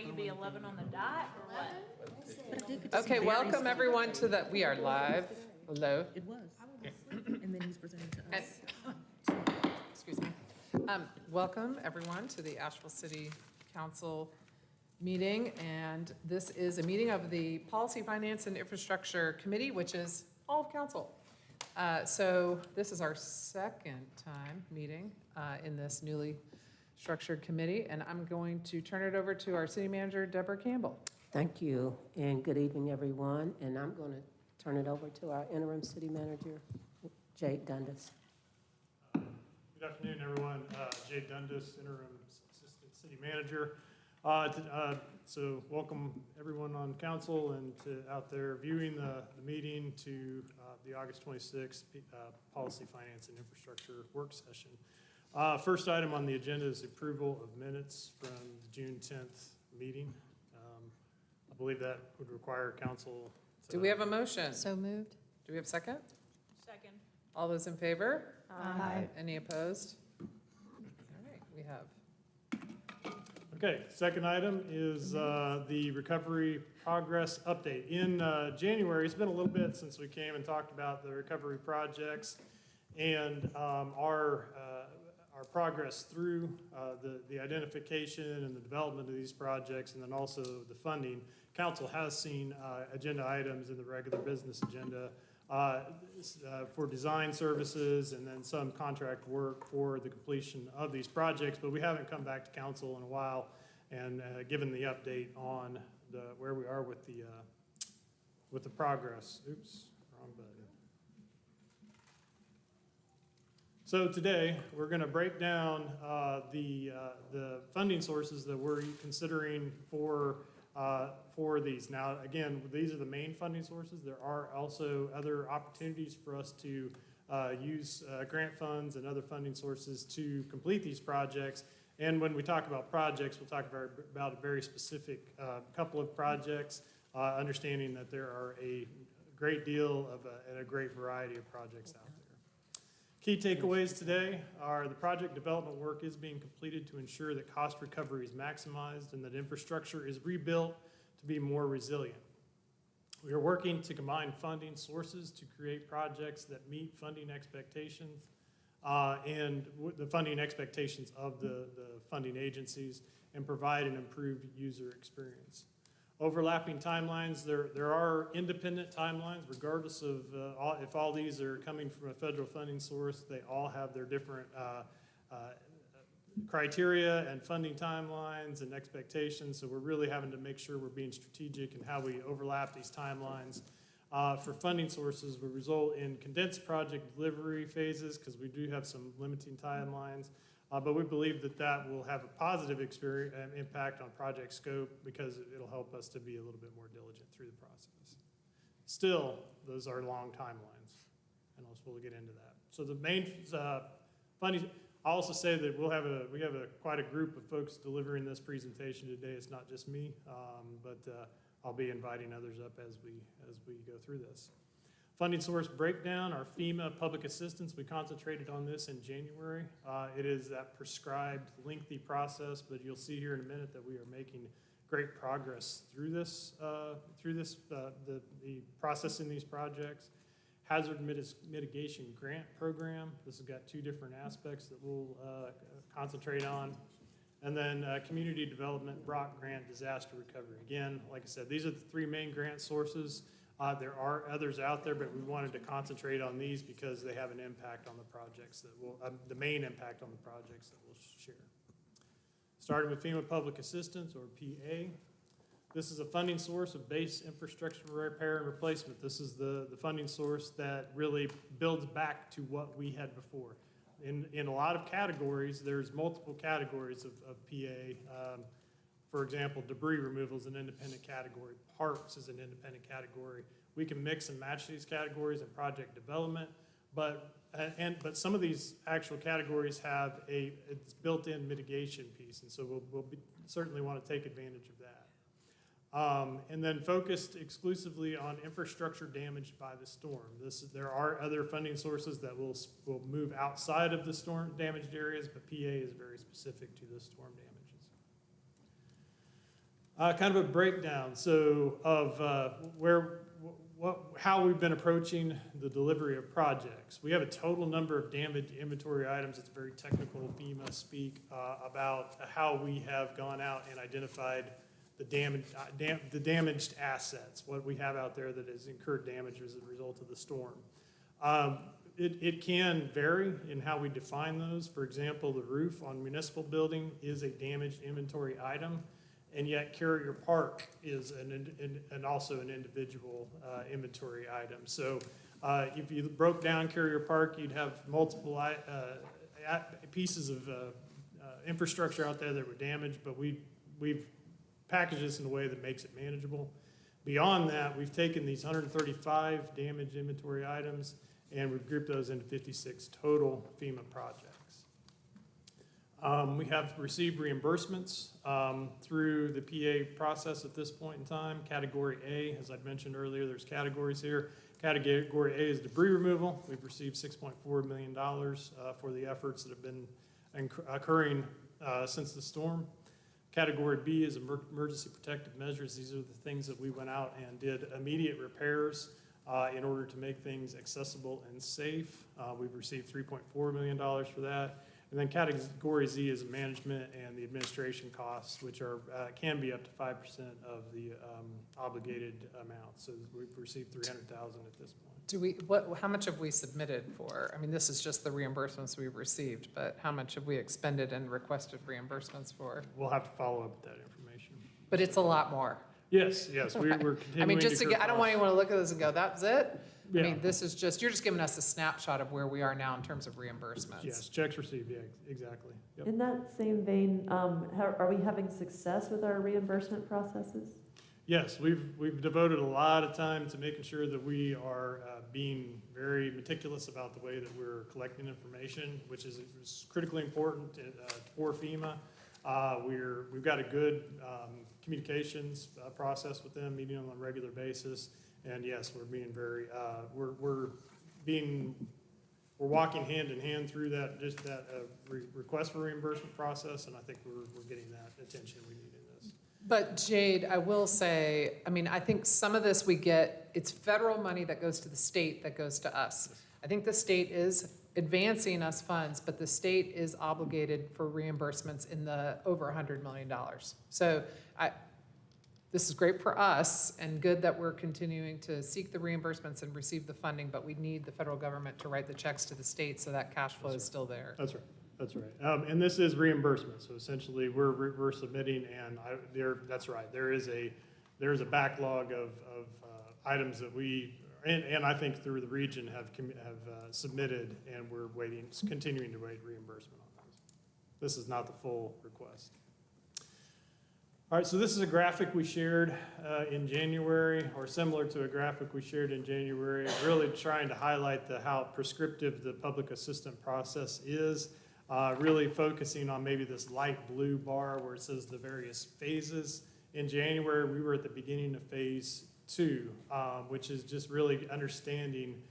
you be 11 on the dot or what? Okay, welcome everyone to the, we are live. Hello. It was. And then he's presenting to us. Excuse me. Welcome everyone to the Asheville City Council meeting. And this is a meeting of the Policy, Finance, and Infrastructure Committee, which is all of council. So this is our second time meeting in this newly structured committee. And I'm going to turn it over to our city manager, Deborah Campbell. Thank you, and good evening, everyone. And I'm going to turn it over to our interim city manager, Jade Dundas. Good afternoon, everyone. Jade Dundas, interim assistant city manager. So welcome everyone on council and to out there viewing the meeting to the August 26th Policy, Finance, and Infrastructure work session. First item on the agenda is approval of minutes from the June 10th meeting. I believe that would require council to... Do we have a motion? So moved. Do we have a second? Second. All those in favor? Aye. Any opposed? All right, we have. Okay, second item is the recovery progress update. In January, it's been a little bit since we came and talked about the recovery projects and our progress through the identification and the development of these projects, and then also the funding. Council has seen agenda items in the regular business agenda for design services and then some contract work for the completion of these projects, but we haven't come back to council in a while and given the update on where we are with the progress. Oops, wrong button. So today, we're going to break down the funding sources that we're considering for these. Now, again, these are the main funding sources. There are also other opportunities for us to use grant funds and other funding sources to complete these projects. And when we talk about projects, we'll talk about a very specific couple of projects, understanding that there are a great deal of and a great variety of projects out there. Key takeaways today are the project development work is being completed to ensure that cost recovery is maximized and that infrastructure is rebuilt to be more resilient. We are working to combine funding sources to create projects that meet funding expectations and the funding expectations of the funding agencies and provide an improved user experience. Overlapping timelines, there are independent timelines regardless of if all these are coming from a federal funding source. They all have their different criteria and funding timelines and expectations, so we're really having to make sure we're being strategic in how we overlap these timelines. For funding sources will result in condensed project delivery phases because we do have some limiting timelines. But we believe that that will have a positive impact on project scope because it'll help us to be a little bit more diligent through the process. Still, those are long timelines, and we'll get into that. So the main funding, I'll also say that we have quite a group of folks delivering this presentation today. It's not just me, but I'll be inviting others up as we go through this. Funding source breakdown, our FEMA public assistance, we concentrated on this in January. It is that prescribed lengthy process, but you'll see here in a minute that we are making great progress through the process in these projects. Hazard mitigation grant program, this has got two different aspects that we'll concentrate on. And then community development, Brock grant, disaster recovery. Again, like I said, these are the three main grant sources. There are others out there, but we wanted to concentrate on these because they have an impact on the projects that will, the main impact on the projects that we'll share. Starting with FEMA Public Assistance, or PA. This is a funding source of base infrastructure repair and replacement. This is the funding source that really builds back to what we had before. In a lot of categories, there's multiple categories of PA. For example, debris removal is an independent category. Parks is an independent category. We can mix and match these categories in project development, but some of these actual categories have it's built-in mitigation piece, and so we'll certainly want to take advantage of that. And then focused exclusively on infrastructure damaged by the storm. There are other funding sources that will move outside of the storm damaged areas, but PA is very specific to the storm damages. Kind of a breakdown, so of how we've been approaching the delivery of projects. We have a total number of damage inventory items. It's very technical FEMA speak about how we have gone out and identified the damaged assets, what we have out there that has incurred damage as a result of the storm. It can vary in how we define those. For example, the roof on municipal building is a damaged inventory item, and yet Carrier Park is and also an individual inventory item. So if you broke down Carrier Park, you'd have multiple pieces of infrastructure out there that were damaged, but we've packaged this in a way that makes it manageable. Beyond that, we've taken these 135 damaged inventory items and we've grouped those into 56 total FEMA projects. We have received reimbursements through the PA process at this point in time. Category A, as I mentioned earlier, there's categories here. Category A is debris removal. We've received $6.4 million for the efforts that have been occurring since the storm. Category B is emergency protective measures. These are the things that we went out and did immediate repairs in order to make things accessible and safe. We've received $3.4 million for that. And then Category Z is management and the administration costs, which are can be up to 5% of the obligated amount. So we've received $300,000 at this point. How much have we submitted for? I mean, this is just the reimbursements we've received, but how much have we expended and requested reimbursements for? We'll have to follow up with that information. But it's a lot more. Yes, we're continuing I mean, just to incur get, I don't want costs. anyone to look at this and go, that's it? I Yeah. mean, this is just, you're just giving us a snapshot of where we are now in terms of reimbursements. Yes, checks received, yeah, exactly. Yep. In that same vein, are we having success with our reimbursement processes? Yes, we've devoted a lot of time to making sure that we are being very meticulous about the way that we're collecting information, which is critically important for FEMA. We've got a good communications process with them, meeting on a regular basis. And yes, we're being very, we're walking hand in hand through that, just that request for reimbursement process, and I think we're getting that attention we need in this. But Jade, I will say, I mean, I think some of this we get, it's federal money that goes to the state that goes to us. I think the state is advancing us funds, but the state is obligated for reimbursements in the over $100 million. So this is great for us and good that we're continuing to seek the reimbursements and receive the funding, but we need the federal government to write the checks to the state so that cash flow is still there. That's right. That's right. And this is reimbursement. So essentially, we're submitting, and that's right. There is a backlog of items that we and I think through the region have submitted, and we're continuing to wait reimbursement on those. This is not the full request. All right, so this is a graphic we shared in January, or similar to a graphic we shared in January, really trying to highlight how prescriptive the public assistance process is, really focusing on maybe this light blue bar where it says the various phases. In January, we were at the beginning of phase 2, which is just really understanding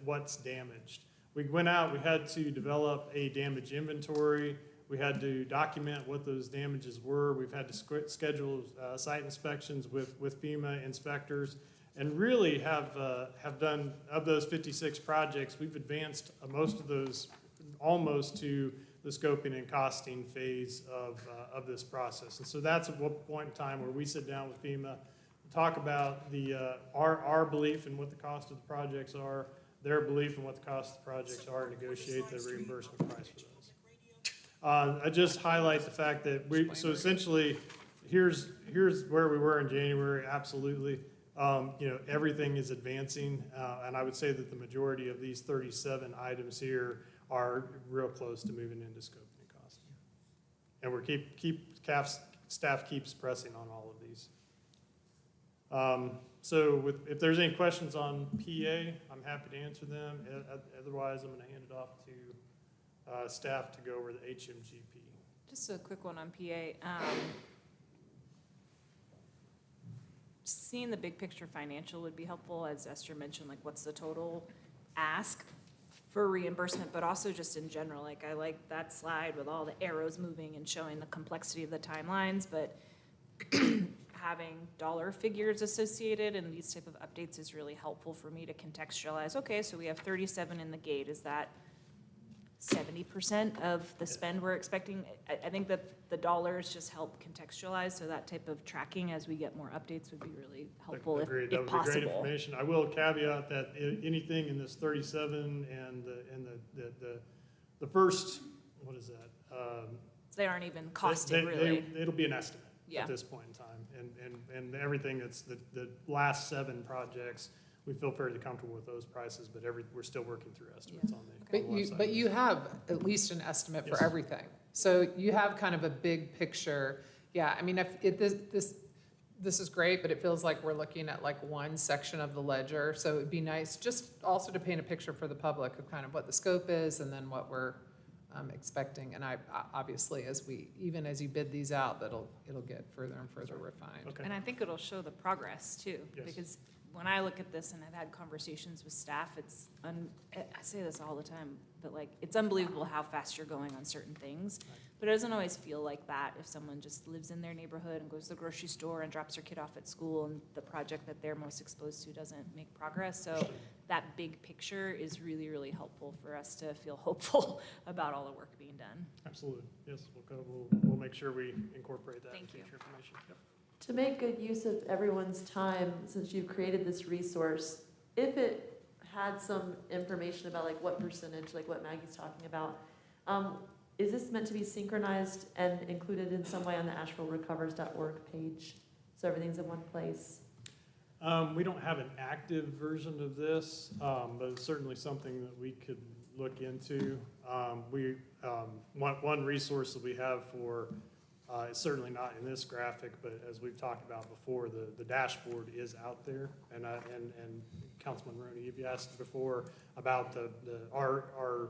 what's damaged. We went out, we had to develop a damage inventory. We had to document what those damages were. We've had to schedule site inspections with FEMA inspectors, and really have done, of those 56 projects, we've advanced most of those almost to the scoping and costing phase of this process. And so that's at what point in time where we sit down with FEMA, talk about our belief in what the cost of the projects are, their belief in what the cost of the projects are, and negotiate the reimbursement price for those. I just highlight the fact that so essentially, here's where we were in January, absolutely. Everything is advancing, and I would say that the majority of these 37 items here are real close to moving into scoping and costing. And we're staff keeps pressing on all of these. So if there's any questions on PA, I'm happy to answer them. Otherwise, I'm gonna hand it off to staff to go over the HMGP. Just a quick one on PA. Seeing the big picture financial would be helpful, as Esther mentioned, like what's the total ask for reimbursement, but also just in general, like I like that slide with all the arrows moving and showing the complexity of the timelines, but having dollar figures associated in these type of updates is really helpful for me to contextualize, okay, so we have 37 in the gate, is that 70% of the spend we're expecting? I think that the dollars just help contextualize, so that type of tracking as we get more updates would be really helpful Agreed. if That would be great possible. information. I will caveat that anything in this 37 and the first, what is that? They aren't even costed, They- really. It'll be an estimate Yeah. at this point in time. And everything that's the last 7 projects, we feel fairly comfortable with those prices, but we're still working through estimates on the website. But you have at least an estimate for Yes. everything. So you have kind of a big picture. Yeah, I mean, this is great, but it feels like we're looking at like one section of the ledger. So it'd be nice just also to paint a picture for the public of kind of what the scope is and then what we're expecting. And obviously, even as you bid these out, it'll get further and further refined. Okay. And I think it'll show the progress too, Yes. because when I look at this and I've had conversations with staff, I say this all the time, but like, it's unbelievable how fast you're going on certain things. But it doesn't always feel like that if someone just lives in their neighborhood and goes to the grocery store and drops their kid off at school and the project that they're most exposed to doesn't make progress. So that big picture is really, really helpful for us to feel hopeful about all the work being done. Absolutely. Yes, we'll make sure we incorporate that in Thank you. future information. Yep. To make good use of everyone's time, since you've created this resource, if it had some information about like what percentage, like what Maggie's talking about, is this meant to be synchronized and included in some way on the ashevillerecovers.org page? So everything's in one place? We don't have an active version of this, but it's certainly something that we could look into. One resource that we have for, it's certainly not in this graphic, but as we've talked about before, the dashboard is out there. And Councilman Roney, you've asked before about our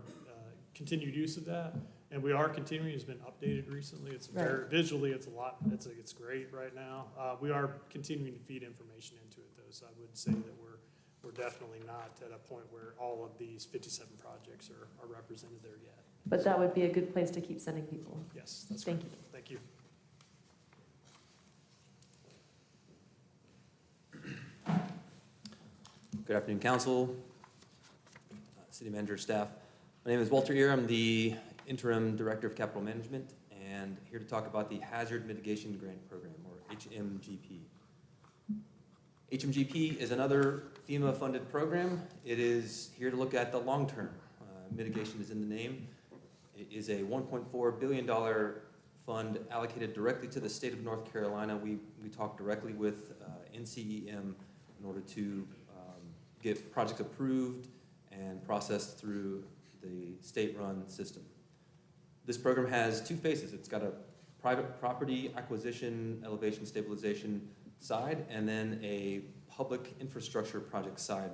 continued use of that. And we are continuing, it's been updated recently. It's very, visually, it's a lot, it's great right now. We are continuing to feed information into it though, so I would say that we're definitely not at a point where all of these 57 projects are represented there yet. But that would be a good place to keep sending people. Yes, that's Thank correct. Thank you. Good afternoon, council, city manager, staff. My name is Walter Ear. I'm the interim director of capital management and here to talk about the Hazard Mitigation Grant Program, or HMGP. HMGP is another FEMA-funded program. It is here to look at the long term. Mitigation is in the name. It is a $1.4 billion fund allocated directly to the state of North Carolina. We talked directly with NCEM in order to get projects approved and processed through the state-run system. This program has 2 phases. It's got a private property acquisition, elevation stabilization side, and then a public infrastructure project side.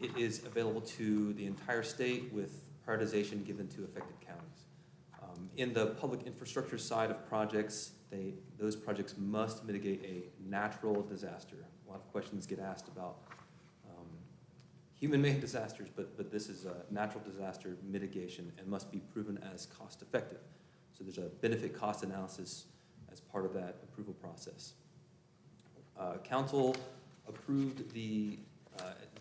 It is available to the entire state with prioritization given to affected counties. In the public infrastructure side of projects, those projects must mitigate a natural disaster. A lot of questions get asked about human-made disasters, but this is a natural disaster mitigation and must be proven as cost-effective. So there's a benefit-cost analysis as part of that approval process. Council approved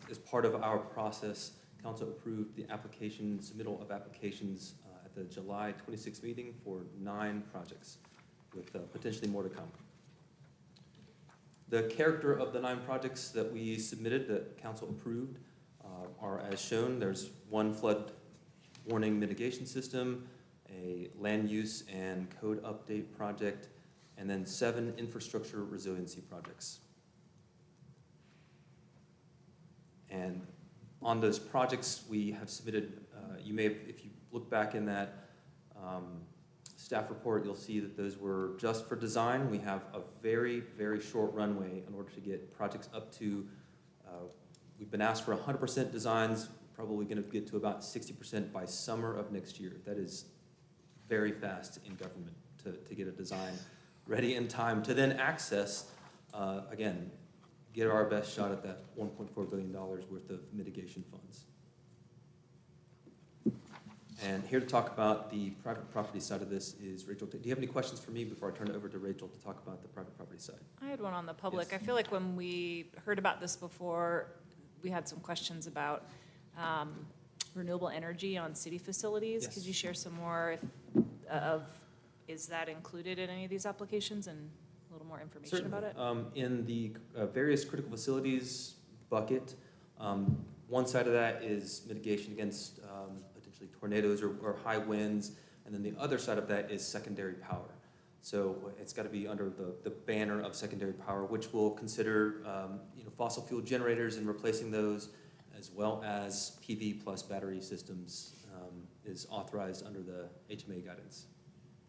as part of our process, council approved the submittal of applications at the July 26th meeting for 9 projects, with potentially more to come. The character of the 9 projects that we submitted that council approved are as shown. There's 1 flood warning mitigation system, a land use and code update project, and then 7 infrastructure resiliency projects. And on those projects, we have submitted, if you look back in that staff report, you'll see that those were just for design. We have a very, very short runway in order to get projects up to, we've been asked for 100% designs, probably gonna get to about 60% by summer of next year. That is very fast in government to get a design ready in time to then access, again, get our best shot at that $1.4 billion worth of mitigation funds. And here to talk about the private property side of this is Rachel. Do you have any questions for me before I turn it over to Rachel to talk about the private property side? I had one on the public. Yes. I feel like when we heard about this before, we had some questions about renewable energy on city facilities. Yes. Could you share some more is that included in any of these applications and a little more information about it? In the various critical facilities bucket, one side of that is mitigation against potentially tornadoes or high winds, and then the other side of that is secondary power. So it's got to be under the banner of secondary power, which will consider fossil fuel generators and replacing those, as well as PV plus battery systems is authorized under the HMA guidance.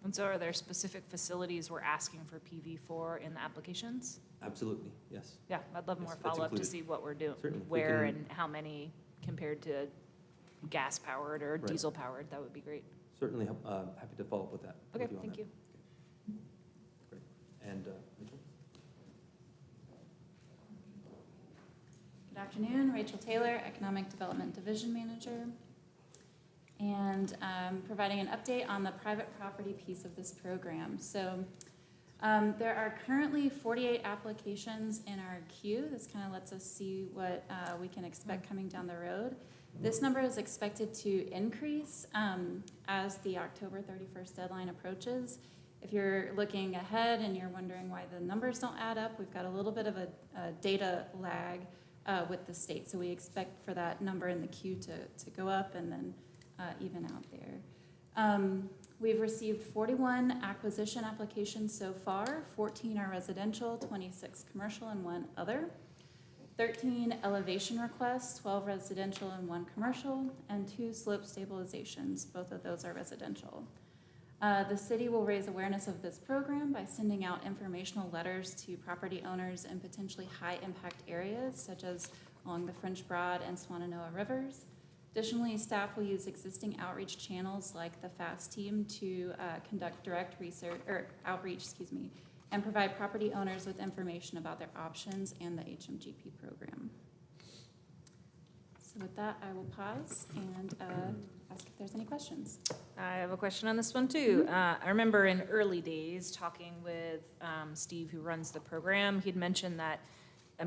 And so are there specific facilities we're asking for PV for in the applications? Absolutely, yes. Yeah, I'd love Yes, more that's follow-up to included. see what we're doing, Certainly, we where can- and how many compared to gas-powered or Right. diesel-powered. That would be great. Certainly happy to follow up with that. Okay, with on thank that. you. Great. And Rachel? Good afternoon, Rachel Taylor, Economic Development Division Manager, and providing an update on the private property piece of this program. So there are currently 48 applications in our queue. This kind of lets us see what we can expect coming down the road. This number is expected to increase as the October 31st deadline approaches. If you're looking ahead and you're wondering why the numbers don't add up, we've got a little bit of a data lag with the state. So we expect for that number in the queue to go up and then even out there. We've received 41 acquisition applications so far. 14 are residential, 26 commercial, and 1 other. 13 elevation requests, 12 residential and 1 commercial, and 2 slope stabilizations. Both of those are residential. The city will raise awareness of this program by sending out informational letters to property owners in potentially high-impact areas, such as along the French Broad and Swannanoa rivers. Additionally, staff will use existing outreach channels like the FAST team to conduct direct research or outreach, and provide property owners with information about their options and the HMGP program. So with that, I will pause and ask if there's any questions. I have a question on this one too. I remember in early days talking with Steve, who runs the program. He'd mentioned that,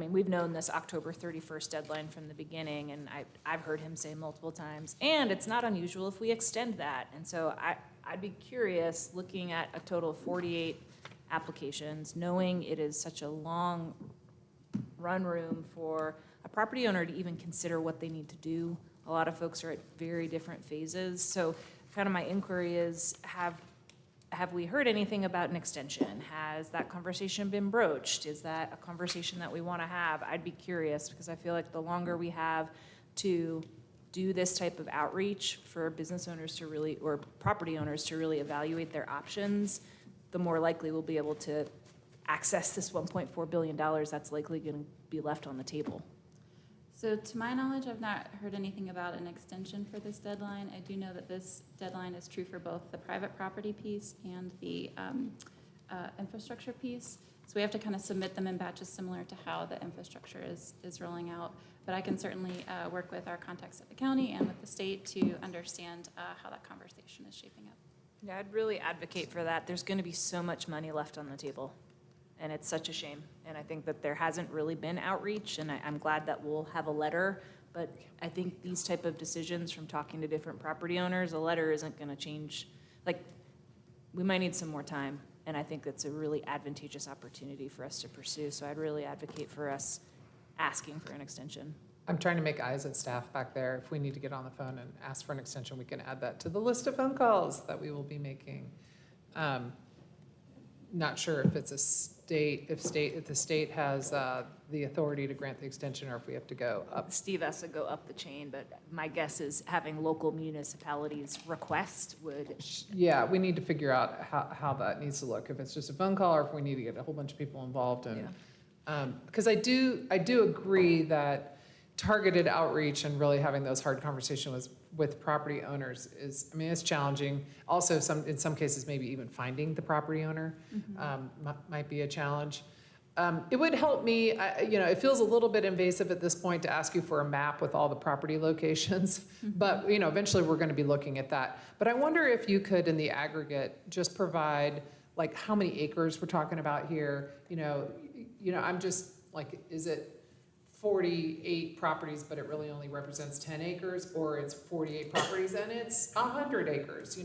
we've known this October 31st deadline from the beginning, and I've heard him say multiple times, and it's not unusual if we extend that. And so I'd be curious, looking at a total of 48 applications, knowing it is such a long run room for a property owner to even consider what they need to do. A lot of folks are at very different phases. So kind of my inquiry is, have we heard anything about an extension? Has that conversation been broached? Is that a conversation that we want to have? I'd be curious, because I feel like the longer we have to do this type of outreach for business owners to really, or property owners to really evaluate their options, the more likely we'll be able to access this $1.4 billion that's likely going to be left on the table. So to my knowledge, I've not heard anything about an extension for this deadline. I do know that this deadline is true for both the private property piece and the infrastructure piece. So we have to kind of submit them in batches similar to how the infrastructure is rolling out. But I can certainly work with our contacts at the county and with the state to understand how that conversation is shaping up. Yeah, I'd really advocate for that. There's going to be so much money left on the table, and it's such a shame. And I think that there hasn't really been outreach, and I'm glad that we'll have a letter. But I think these type of decisions from talking to different property owners, a letter isn't going to change. Like, we might need some more time, and I think that's a really advantageous opportunity for us to pursue. So I'd really advocate for us asking for an extension. I'm trying to make eyes at staff back there. If we need to get on the phone and ask for an extension, we can add that to the list of phone calls that we will be making. Not sure if it's a state, if the state has the authority to grant the extension, or if we have to go up. Steve has to go up the chain, but my guess is having local municipalities request would. Yeah, we need to figure out how that needs to look, if it's just a phone call or if we need to get a whole bunch of people involved. And because I do agree that targeted outreach and really having those hard conversations with property owners is, it's challenging. Also, in some cases, maybe even finding the property owner might be a challenge. It would help me, it feels a little bit invasive at this point to ask you for a map with all the property locations, but, eventually we're gonna be looking at that. But I wonder if you could, in the aggregate, just provide, like, how many acres we're talking about here? I'm just, like, is it 48 properties, but it really only represents 10 acres? Or it's 48 properties and it's 100 acres?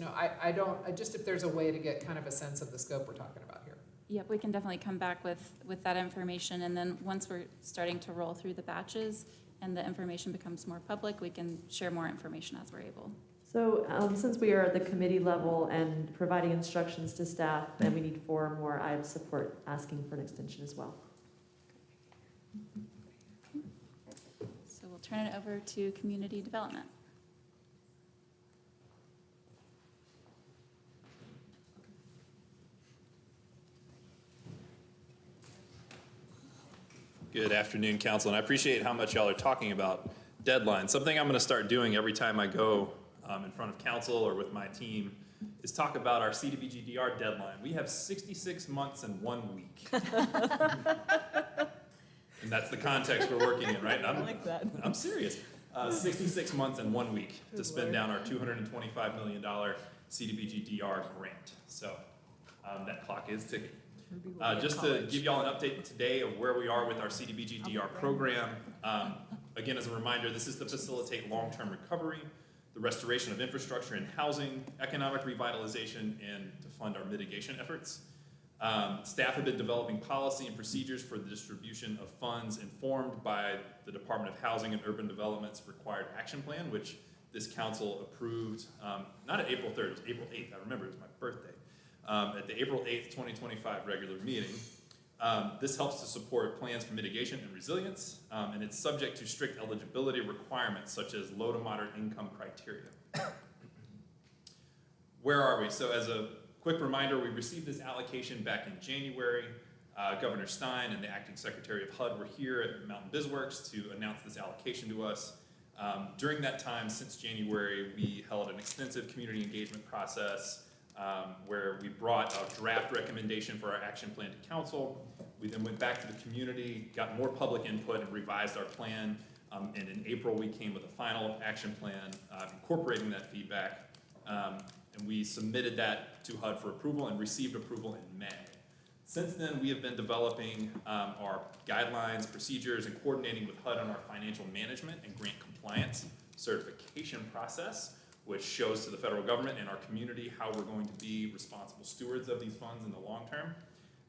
Just if there's a way to get kind of a sense of the scope we're talking about here. Yep, we can definitely come back with that information, and then once we're starting to roll through the batches and the information becomes more public, we can share more information as we're able. So since we are at the committee level and providing instructions to staff, and we need 4 more, I would support asking for an extension as well. So we'll turn it over to community development. Good afternoon, council, and I appreciate how much y'all are talking about deadlines. Something I'm going to start doing every time I go in front of council or with my team is talk about our CDBG-DR deadline. We have 66 months and 1 week. And that's the context we're working in, right? I like that. I'm serious. 66 months and 1 week to spend down our $225 million CDBG-DR grant. So that clock is ticking. Just to give y'all an update today of where we are with our CDBG-DR program. Again, as a reminder, this is to facilitate long-term recovery, the restoration of infrastructure and housing, economic revitalization, and to fund our mitigation efforts. Staff have been developing policy and procedures for the distribution of funds informed by the Department of Housing and Urban Development's required action plan, which this council approved, not at April 3rd, it was April 8th. I remember, it was my birthday. At the April 8th, 2025 regular meeting. This helps to support plans for mitigation and resilience, and it's subject to strict eligibility requirements such as low to moderate income criteria. Where are we? So as a quick reminder, we received this allocation back in January. Governor Stein and the acting secretary of HUD were here at Mountain BizWorks to announce this allocation to us. During that time, since January, we held an extensive community engagement process where we brought a draft recommendation for our action plan to council. We then went back to the community, got more public input, and revised our plan. And in April, we came with a final action plan incorporating that feedback. And we submitted that to HUD for approval and received approval in May. Since then, we have been developing our guidelines, procedures, and coordinating with HUD on our financial management and grant compliance certification process, which shows to the federal government and our community how we're going to be responsible stewards of these funds in the long term.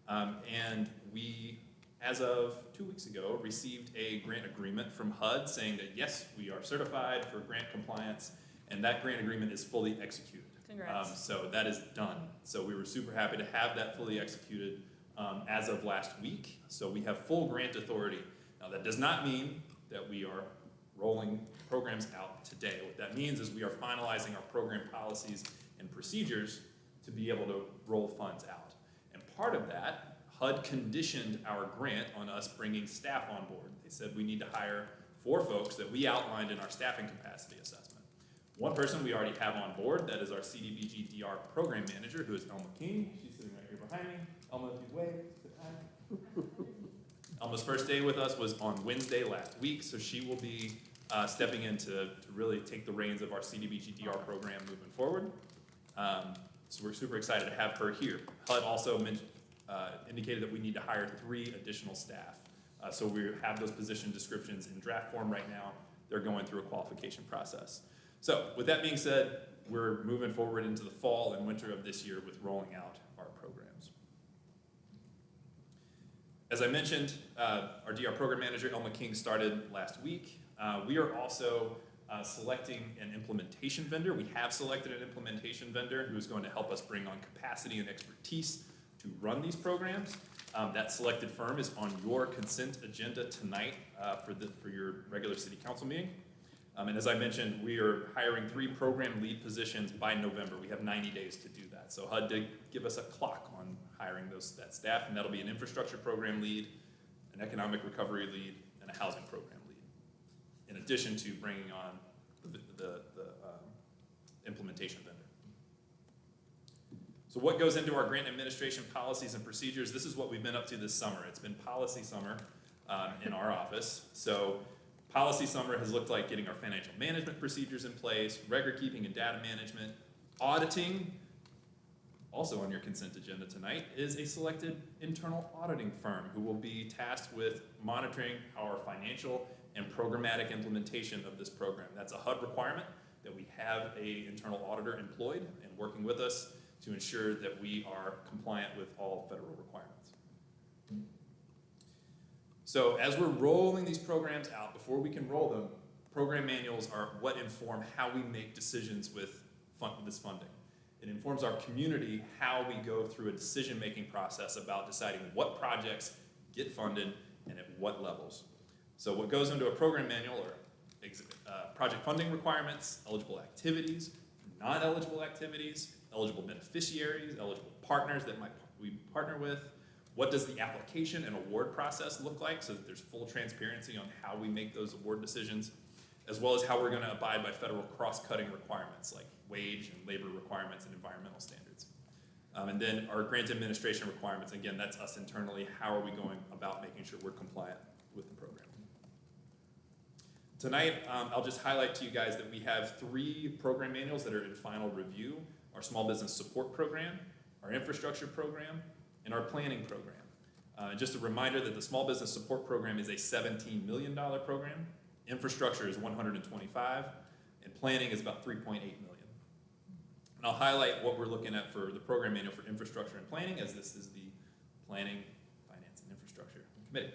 And we, as of 2 weeks ago, received a grant agreement from HUD saying that yes, we are certified for grant compliance, and that grant agreement is fully executed. Congrats. So that is done. So we were super happy to have that fully executed as of last week. So we have full grant authority. Now that does not mean that we are rolling programs out today. What that means is we are finalizing our program policies and procedures to be able to roll funds out. And part of that, HUD conditioned our grant on us bringing staff on board. They said we need to hire 4 folks that we outlined in our staffing capacity assessment. One person we already have on board, that is our CDBG-DR program manager, who is Elma King. She's sitting right here behind me. Elma, if you wave, say hi. Elma's first day with us was on Wednesday last week, so she will be stepping in to really take the reins of our CDBG-DR program moving forward. So we're super excited to have her here. HUD also indicated that we need to hire 3 additional staff. So we have those position descriptions in draft form right now. They're going through a qualification process. So with that being said, we're moving forward into the fall and winter of this year with rolling out our programs. As I mentioned, our DR program manager, Elma King, started last week. We are also selecting an implementation vendor. We have selected an implementation vendor who is going to help us bring on capacity and expertise to run these programs. That selected firm is on your consent agenda tonight for your regular city council meeting. And as I mentioned, we are hiring 3 program lead positions by November. We have 90 days to do that. So HUD did give us a clock on hiring that staff, and that'll be an infrastructure program lead, an economic recovery lead, and a housing program lead, in addition to bringing on the implementation vendor. So what goes into our grant administration policies and procedures? This is what we've been up to this summer. It's been policy summer in our office. So policy summer has looked like getting our financial management procedures in place, record keeping and data management, auditing. Also on your consent agenda tonight is a selected internal auditing firm who will be tasked with monitoring our financial and programmatic implementation of this program. That's a HUD requirement that we have an internal auditor employed and working with us to ensure that we are compliant with all federal requirements. So as we're rolling these programs out, before we can roll them, program manuals are what inform how we make decisions with this funding. It informs our community how we go through a decision-making process about deciding what projects get funded and at what levels. So what goes into a program manual are project funding requirements, eligible activities, non-eligible activities, eligible beneficiaries, eligible partners that we partner with. What does the application and award process look like so that there's full transparency on how we make those award decisions, as well as how we're going to abide by federal cross-cutting requirements like wage and labor requirements and environmental standards. And then our grant administration requirements, again, that's us internally. How are we going about making sure we're compliant with the program? Tonight, I'll just highlight to you guys that we have 3 program manuals that are in final review: our small business support program, our infrastructure program, and our planning program. Just a reminder that the small business support program is a $17 million program, infrastructure is $125, and planning is about $3.8 million. And I'll highlight what we're looking at for the program manual for infrastructure and planning, as this is the Planning, Finance, and Infrastructure Committee.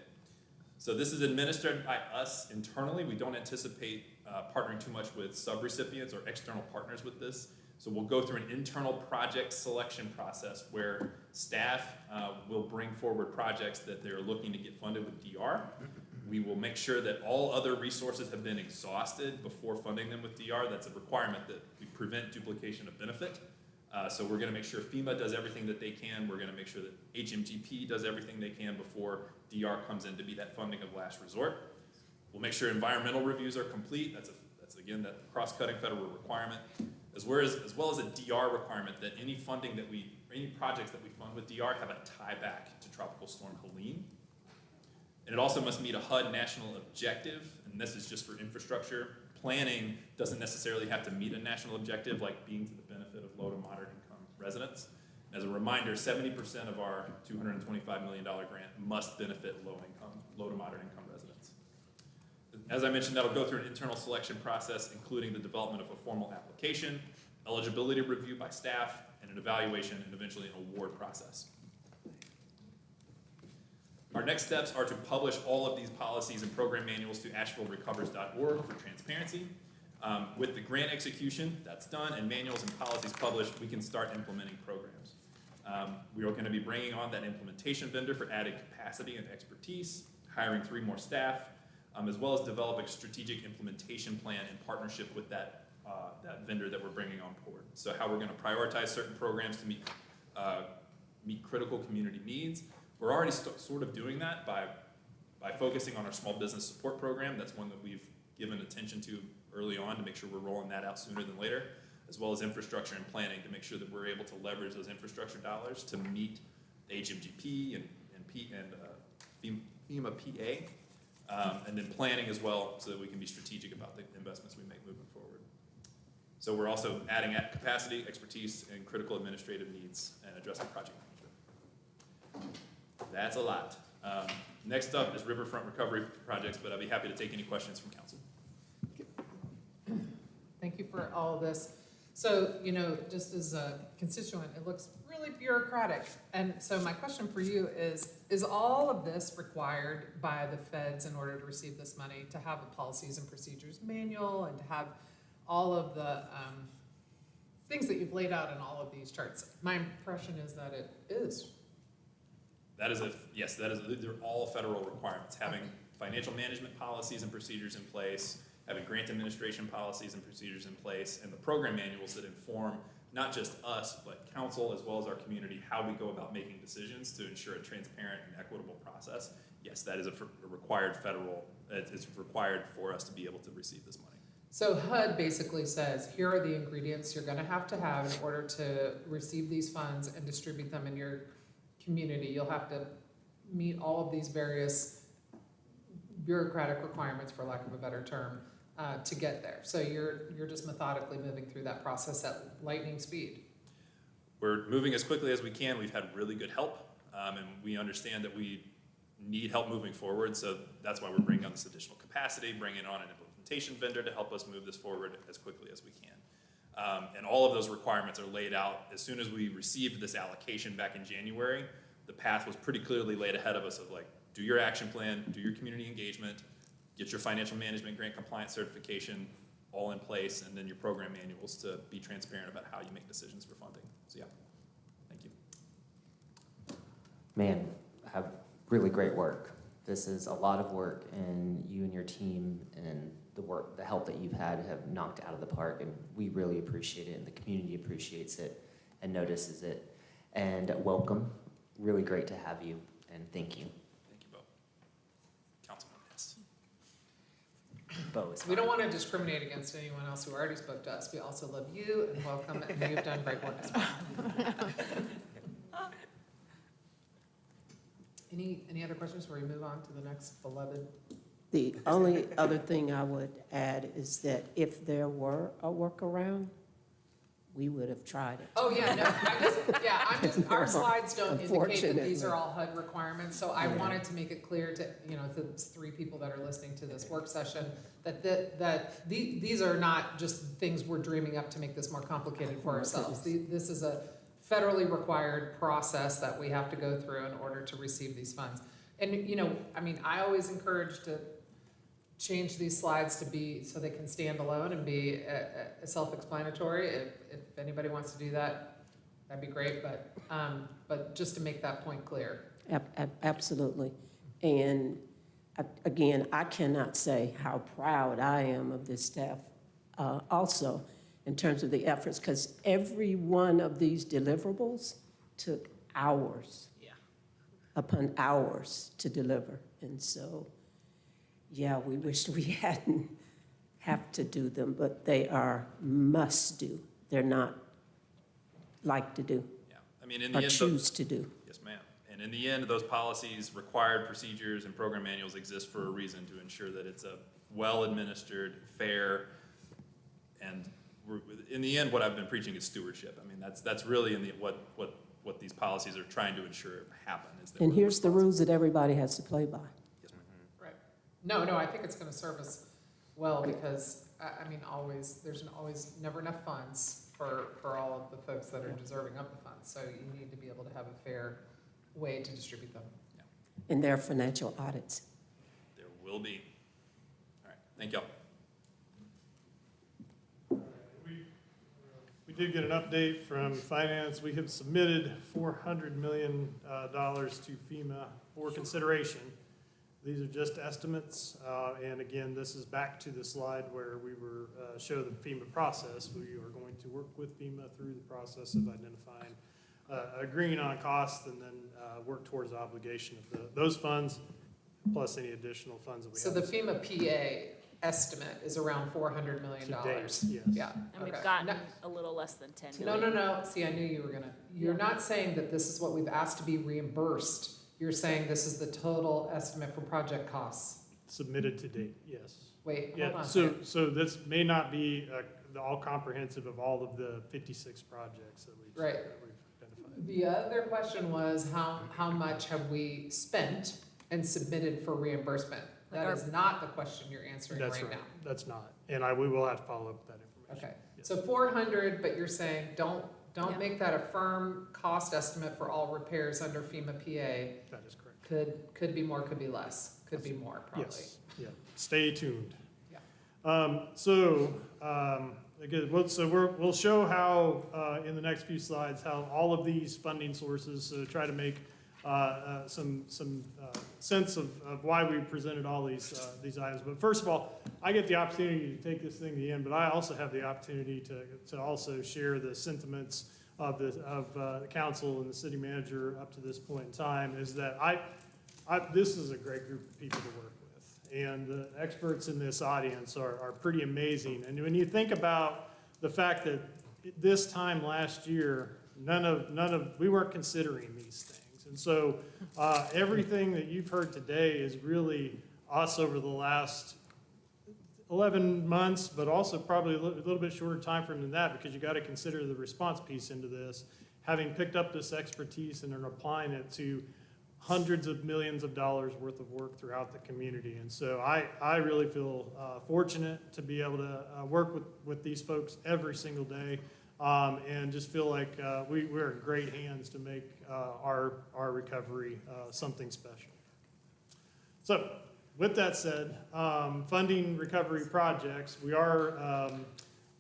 So this is administered by us internally. We don't anticipate partnering too much with subrecipients or external partners with this. So we'll go through an internal project selection process where staff will bring forward projects that they're looking to get funded with DR. We will make sure that all other resources have been exhausted before funding them with DR. That's a requirement that we prevent duplication of benefit. So we're gonna make sure FEMA does everything that they can. We're gonna make sure that HMGP does everything they can before DR comes in to be that funding of last resort. We'll make sure environmental reviews are complete. That's again, that cross-cutting federal requirement, as well as a DR requirement that any funding that any projects that we fund with DR have a tie back to Tropical Storm Helene. And it also must meet a HUD national objective, and this is just for infrastructure. Planning doesn't necessarily have to meet a national objective, like being to the benefit of low to moderate income residents. As a reminder, 70% of our $225 million grant must benefit low to moderate income residents. As I mentioned, that'll go through an internal selection process, including the development of a formal application, eligibility review by staff, and an evaluation, and eventually an award process. Our next steps are to publish all of these policies and program manuals to ashevillerecovers.org for transparency. With the grant execution, that's done, and manuals and policies published, we can start implementing programs. We are going to be bringing on that implementation vendor for added capacity and expertise, hiring 3 more staff, as well as develop a strategic implementation plan in partnership with that vendor that we're bringing on board. So how we're going to prioritize certain programs to meet critical community needs. We're already sort of doing that by focusing on our small business support program. That's one that we've given attention to early on to make sure we're rolling that out sooner than later, as well as infrastructure and planning to make sure that we're able to leverage those infrastructure dollars to meet the HMGP and FEMA PA, and then planning as well so that we can be strategic about the investments we make moving forward. So we're also adding capacity, expertise, and critical administrative needs and addressing project management. That's a lot. Next up is riverfront recovery projects, but I'll be happy to take any questions from council. Thank you for all of this. So, just as a constituent, it looks really bureaucratic. And so my question for you is all of this required by the feds in order to receive this money, to have a policies and procedures manual and to have all of the things that you've laid out in all of these charts? My impression is that it is. Yes, they're all federal requirements. Having financial management policies and procedures in place, having grant administration policies and procedures in place, and the program manuals that inform not just us, but council as well as our community, how we go about making decisions to ensure a transparent and equitable process. Yes, that is a required federal, it's required for us to be able to receive this money. So HUD basically says, here are the ingredients you're gonna have in order to receive these funds and distribute them in your community. You'll have to meet all of these various bureaucratic requirements, for lack of a better term, to get there. So you're just methodically moving through that process at lightning speed. We're moving as quickly as we can. We've had really good help, and we understand that we need help moving forward. So that's why we're bringing on this additional capacity, bringing on an implementation vendor to help us move this forward as quickly as we can. And all of those requirements are laid out. As soon as we received this allocation back in January, the path was pretty clearly laid ahead of us of like, do your action plan, do your community engagement, get your financial management grant compliance certification all in place, and then your program manuals to be transparent about how you make decisions for funding. So yeah, thank you. Man, have really great work. This is a lot of work, and you and your team and the help that you've had have knocked out of the park, and we really appreciate it, and the community appreciates it and notices it. And welcome. Really great to have you, and thank you. Thank you, Bo. Councilman Hess. Bo is We don't fine. want to discriminate against anyone else who already spoke to us. We also love you and welcome, and you've done great work as well. Any other questions before we move on to the next beloved? The only other thing I would add is that if there were a workaround, we would have tried it. Oh, yeah, no, our slides don't indicate that these Unfortunately. are all HUD requirements, so I Yeah. wanted to make it clear to, to the 3 people that are listening to this work session, that these are not just things we're dreaming up to make this more complicated for ourselves. This is a federally required process that we have to go through in order to receive these funds. And, I always encourage to change these slides to be, so they can stand alone and be self-explanatory. If anybody wants to do that, that'd be great, but just to make that point clear. Absolutely. And again, I cannot say how proud I am of this staff also in terms of the efforts, because every one of these deliverables took hours upon hours to deliver. And so, yeah, we wish we hadn't have to do them, but they are must do. They're not like to do Yeah, I mean, in the or end, choose to do. yes, ma'am. And in the end, those policies, required procedures, and program manuals exist for a reason, to ensure that it's a well-administered, fair, and in the end, what I've been preaching is stewardship. I mean, that's really what these policies are trying to ensure happen. Is that And we're here's the responsible. rules that everybody has to play by. Yes, ma'am. Right. No, I think it's gonna serve us well, because, there's never enough funds for all of the folks that are deserving of the funds. So you need to be able to have a fair way to distribute them. In their financial audits. There will be. All right, thank y'all. We did get an update from finance. We have submitted $400 million to FEMA for consideration. These are just estimates, and again, this is back to the slide where we were show the FEMA process. We are going to work with FEMA through the process of identifying, agreeing on costs, and then work towards the obligation of those funds, plus any additional funds that we So have. the FEMA PA estimate is around $400 million. To date, yes. Yeah. And we've okay. gotten No- a little less than 10 No, million. no. See, I knew you were you're not saying that this is what we've asked to be reimbursed. You're saying this is the total estimate for project costs. Submitted to date, yes. Wait, hold Yeah, on. a so, second. so this may not be the all comprehensive of all of the 56 projects that we've Right. identified. The other question was, how much have we spent and submitted for reimbursement? Like That our- is not the question you're answering That's right right, now. that's not, and we will have to follow up with that information. Okay, Yes. so 400, but you're saying, don't Yeah. make that a firm cost estimate for all repairs under FEMA PA. That is correct. Could be more, could be less, could be more, probably. Yes, yeah, stay tuned. Yeah. Again, we'll show how, in the next few slides, how all of these funding sources, try to make some sense of why we presented all these items. But first of all, I get the opportunity to take this thing to the end, but I also have the opportunity to also share the sentiments of the council and the city manager up to this point in time, is that this is a great group of people to work with. and the experts in this audience are pretty amazing. And when you think about the fact that this time last year, we weren't considering these things. And so everything that you've heard today is really us over the last 11 months, but also probably a little bit shorter time frame than that, because you got to consider the response piece into this, having picked up this expertise and then applying it to hundreds of millions of dollars worth of work throughout the community. And so I really feel fortunate to be able to work with these folks every single day, and just feel like we're in great hands to make our recovery something special. So with that said, funding recovery projects, we are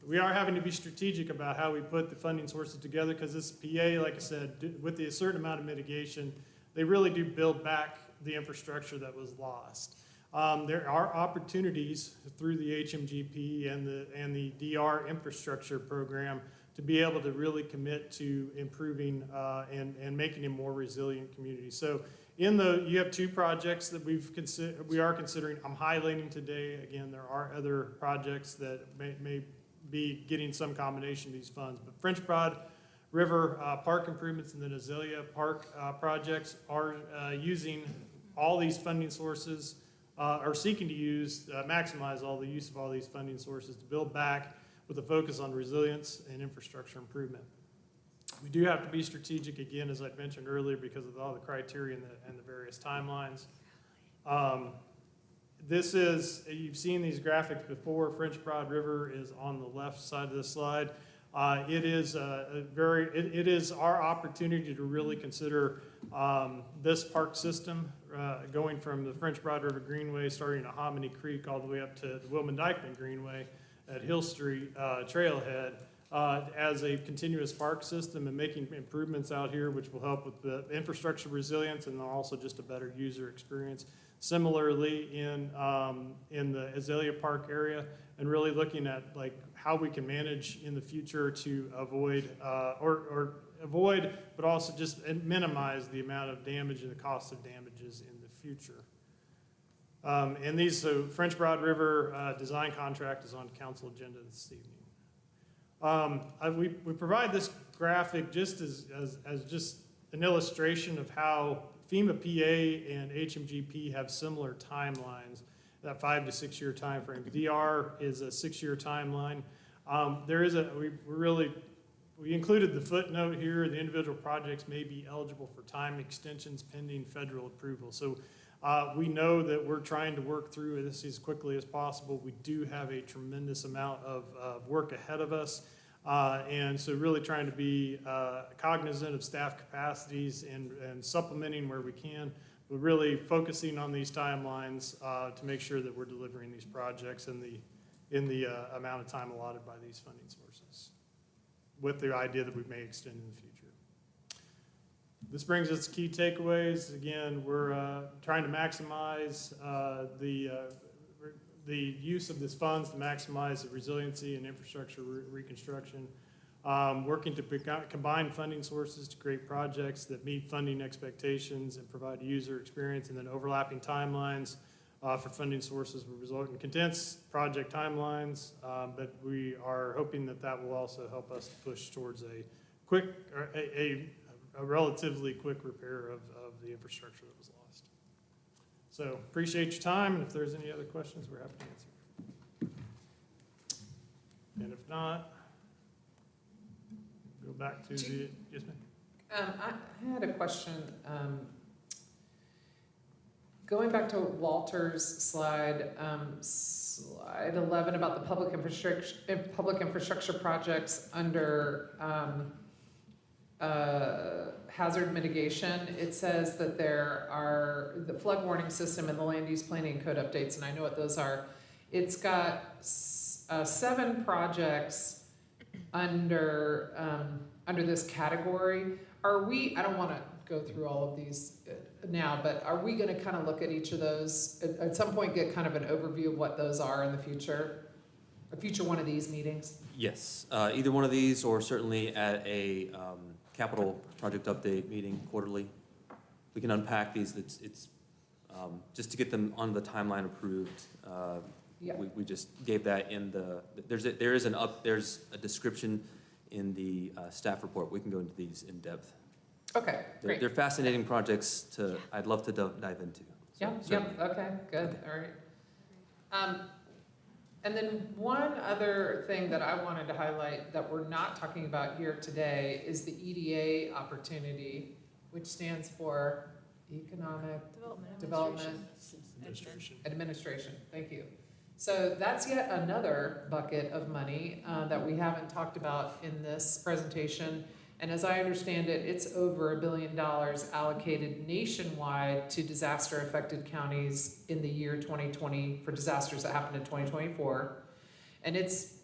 having to be strategic about how we put the funding sources together, because this PA, like I said, with a certain amount of mitigation, they really do build back the infrastructure that was lost. There are opportunities through the HMGP and the DR infrastructure program to be able to really commit to improving and making a more resilient community. So you have two projects that we are considering. I'm highlighting today. Again, there are other projects that may be getting some combination of these funds, but French Broad River Park improvements and the Azalea Park projects are using all these funding sources, are seeking to maximize all the use of all these funding sources to build back with a focus on resilience and infrastructure improvement. We do have to be strategic, again, as I mentioned earlier, because of all the criteria and the various timelines. You've seen these graphics before. French Broad River is on the left side of the slide. It is our opportunity to really consider this park system, going from the French Broad River Greenway, starting at Hominy Creek, all the way up to the Wilman-Dykeman Greenway at Hill Street Trailhead, as a continuous park system, and making improvements out here, which will help with the infrastructure resilience and also just a better user experience. Similarly, in the Azalea Park area, and really looking at like how we can manage in the future to avoid, but also just minimize the amount of damage and the cost of damages in the future. So French Broad River design contract is on council agenda this evening. We provide this graphic just as just an illustration of how FEMA PA and HMGP have similar timelines, that 5 to 6 year time frame. DR is a 6-year timeline. We included the footnote here. The individual projects may be eligible for time extensions pending federal approval. So we know that we're trying to work through this as quickly as possible. We do have a tremendous amount of work ahead of us. And so really trying to be cognizant of staff capacities and supplementing where we can, but really focusing on these timelines to make sure that we're delivering these projects in the amount of time allotted by these funding sources, with the idea that we may extend in the future. This brings us to key takeaways. Again, we're trying to maximize the use of these funds to maximize the resiliency and infrastructure reconstruction, working to combine funding sources to create projects that meet funding expectations and provide user experience, and then overlapping timelines for funding sources will result in condensed project timelines, but we are hoping that will also help us to push towards a relatively quick repair of the infrastructure that was lost. So appreciate your time, and if there's any other questions, we're happy to answer. And if not, go back to the, yes ma'am? I had a question. Going back to Walter's slide 11 about the public infrastructure projects under hazard mitigation, it says that there are the flood warning system and the land use planning code updates, and I know what those are. It's got 7 projects under this category. I don't want to go through all of these now, but are we going to kind of look at each of those at some point, get kind of an overview of what those are in the future? A future one of these meetings? Yes, either one of these, or certainly at a capital project update meeting quarterly. We can unpack these. It's just to get them on the timeline approved. Yeah. We just gave that in there's a description in the staff report. We can go into these in depth. Okay, great. They're fascinating projects I'd love to dive into. So, Yep, certainly. okay, good, all right. And then one other thing that I wanted to highlight that we're not talking about here today is the EDA opportunity, which stands for Economic Development Administration, thank you. So that's yet another bucket of money that we haven't talked about in this presentation. And as I understand it, it's over $1 billion allocated nationwide to disaster-affected counties in the year 2020 for disasters that happened in 2024. And it's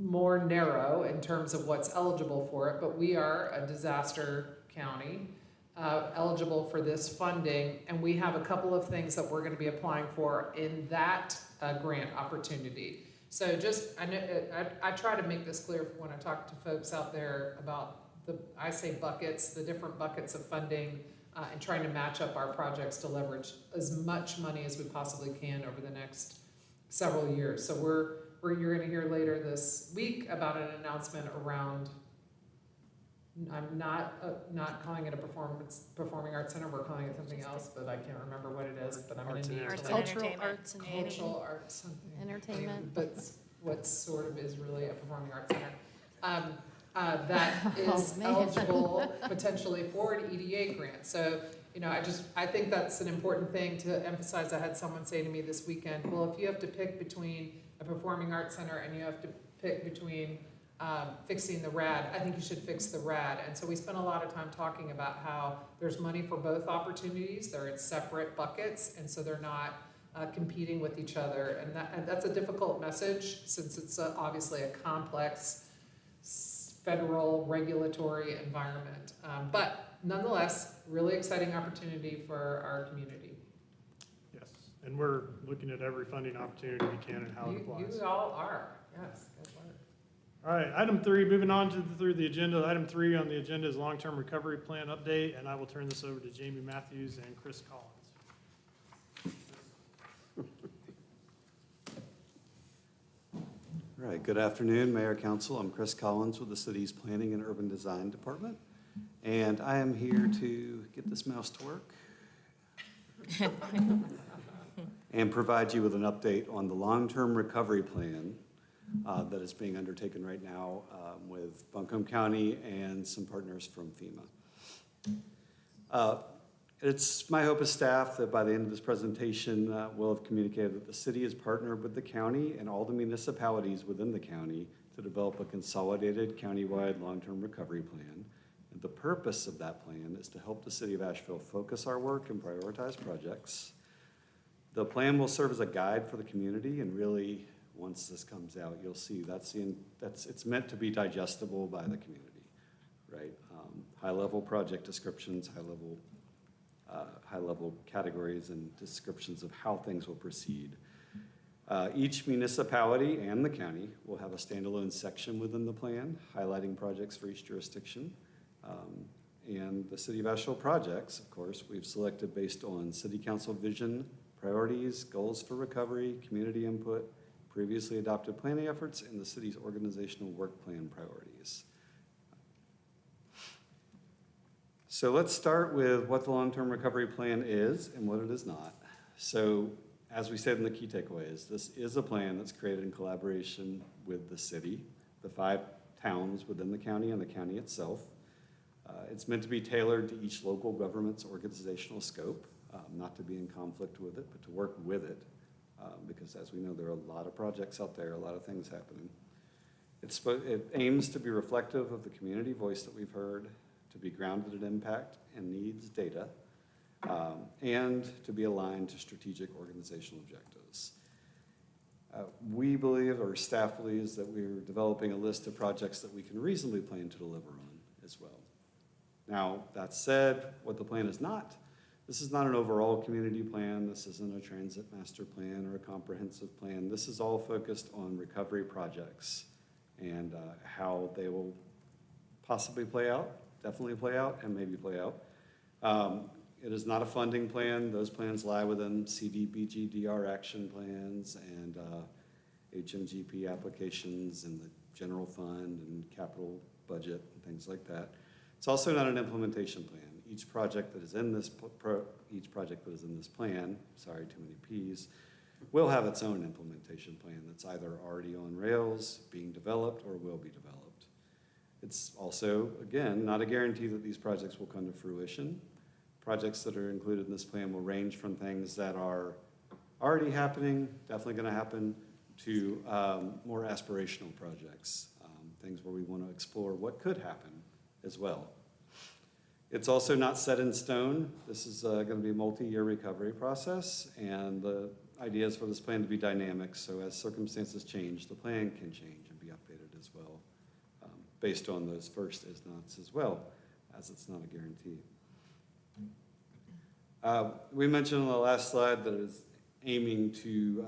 more narrow in terms of what's eligible for it, but we are a disaster county eligible for this funding. And we have a couple of things that we're gonna be applying for in that grant opportunity. So just, I try to make this clear when I talk to folks out there about I say buckets, the different buckets of funding, and trying to match up our projects to leverage as much money as we possibly can over the next several years. So you're gonna hear later this week about an announcement around, I'm not calling it a performing arts center, we're calling it something else, but I can't remember what it is, but I'm gonna need to. Cultural arts and Cultural arts, something. entertainment. But what sort of is really a performing arts center. That is man. eligible potentially for an EDA grant. So, I think that's an important thing to emphasize. I had someone say to me this weekend, well, if you have to pick between a performing arts center and you have to pick between fixing the RAD, I think you should fix the RAD. And so we spent a lot of time talking about how there's money for both opportunities. They're in separate buckets, and so they're not competing with each other. And that's a difficult message since it's obviously a complex federal regulatory environment. But nonetheless, really exciting opportunity for our community. Yes, and we're looking at every funding opportunity we can and how it applies. You all are, yes, good work. All right, item 3, moving on through the agenda. Item 3 on the agenda is long-term recovery plan update, and I will turn this over to Jamie Matthews and Chris Collins. All right, good afternoon, Mayor, Council. I'm Chris Collins with the city's Planning and Urban Design Department, and I am here to get this mouse to work and provide you with an update on the long-term recovery plan that is being undertaken right now with Buncombe County and some partners from FEMA. It's my hope as staff that by the end of this presentation, we'll have communicated that the city has partnered with the county and all the municipalities within the county to develop a consolidated countywide long-term recovery plan. And the purpose of that plan is to help the city of Asheville focus our work and prioritize projects. The plan will serve as a guide for the community, and really, once this comes out, you'll see it's meant to be digestible by the community, right? High-level project descriptions, high-level categories and descriptions of how things will proceed. Each municipality and the county will have a standalone section within the plan highlighting projects for each jurisdiction. And the City of Asheville projects, of course, we've selected based on City Council vision, priorities, goals for recovery, community input, previously adopted planning efforts, and the city's organizational work plan priorities. So let's start with what the long-term recovery plan is and what it is not. So as we said in the key takeaways, this is a plan that's created in collaboration with the city, the 5 towns within the county and the county itself. It's meant to be tailored to each local government's organizational scope, not to be in conflict with it, but to work with it. Because as we know, there are a lot of projects out there, a lot of things happening. It aims to be reflective of the community voice that we've heard, to be grounded in impact and needs data, and to be aligned to strategic organizational objectives. We believe, or staff believes, that we're developing a list of projects that we can reasonably plan to deliver on as well. Now, that said, what the plan is not, this is not an overall community plan, this isn't a transit master plan or a comprehensive plan. This is all focused on recovery projects and how they will possibly play out, definitely play out, and maybe play out. It is not a funding plan. Those plans lie within CDBG-DR action plans and HMGP applications and the general fund and capital budget and things like that. It's also not an implementation plan. Each project that is in this plan, sorry, too many Ps, will have its own implementation plan that's either already on rails, being developed, or will be developed. It's also, again, not a guarantee that these projects will come to fruition. Projects that are included in this plan will range from things that are already happening, definitely going to happen, to more aspirational projects, things where we want to explore what could happen as well. It's also not set in stone. This is going to be a multi-year recovery process, and the idea is for this plan to be dynamic, so as circumstances change, the plan can change and be updated as well, based on those first is-nots as well, as it's not a guarantee. We mentioned on the last slide that it's aiming to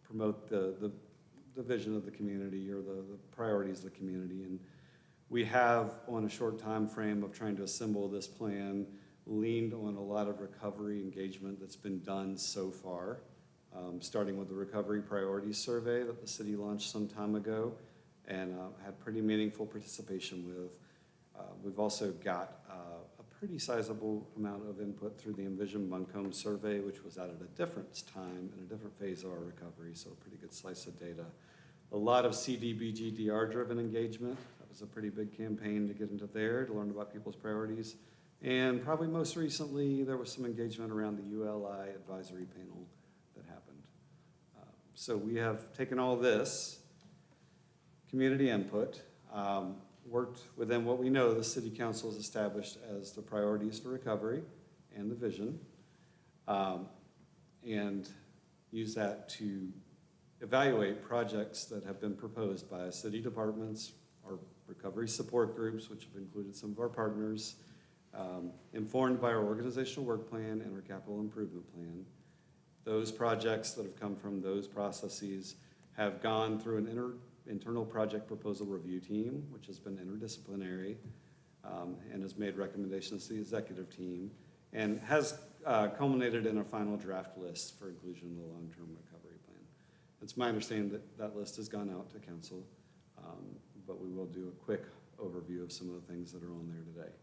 promote the vision of the community or the priorities of the community, and we have, on a short time frame of trying to assemble this plan, leaned on a lot of recovery engagement that's been done so far, starting with the Recovery Priorities Survey that the city launched some time ago and had pretty meaningful participation with. We've also got a pretty sizable amount of input through the Envision Buncombe survey, which was out at a different time and a different phase of our recovery, so a pretty good slice of data. A lot of CDBG-DR-driven engagement. That was a pretty big campaign to get into there to learn about people's priorities. And probably most recently, there was some engagement around the ULI advisory panel that happened. So we have taken all this community input, worked within what we know the City Council has established as the priorities for recovery and the vision, and use that to evaluate projects that have been proposed by city departments, our recovery support groups, which have included some of our partners, informed by our organizational work plan and our capital improvement plan. Those projects that have come from those processes have gone through an internal project proposal review team, which has been interdisciplinary, and has made recommendations to the executive team, and has culminated in a final draft list for inclusion in the long-term recovery plan. It's my understanding that that list has gone out to council, but we will do a quick overview of some of the things that are on there today.